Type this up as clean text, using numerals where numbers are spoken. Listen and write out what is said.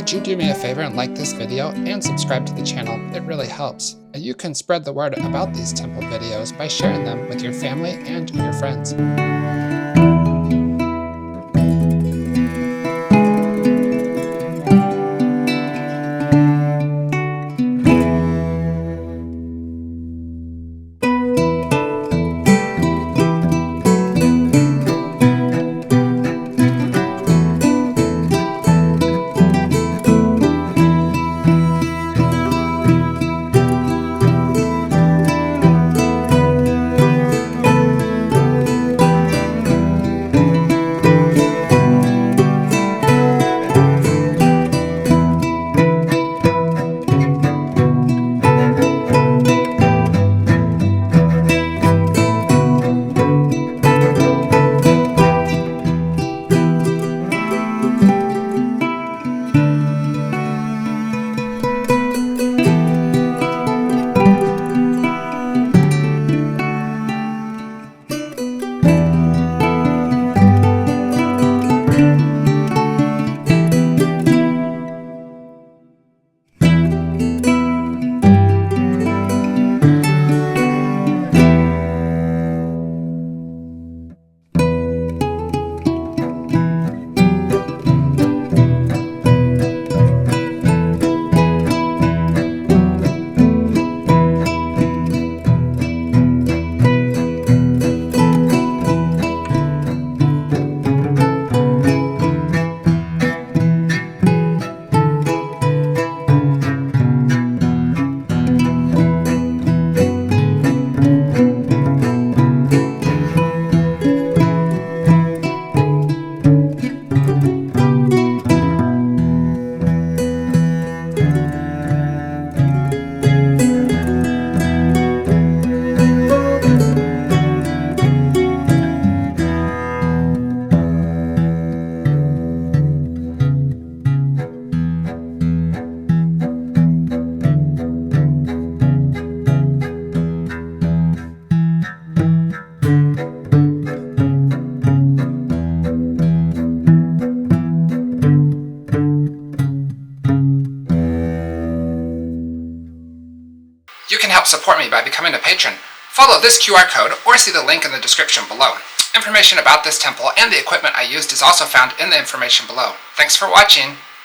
Could you do me a favor and like this video and subscribe to the channel? It really helps. And you can spread the word about these temple videos by sharing them with your family and your friends. You can help support me by becoming a patron. Follow this QR code or see the link in the description below. Information about this temple and the equipment I used is also found in the information below. Thanks for watching.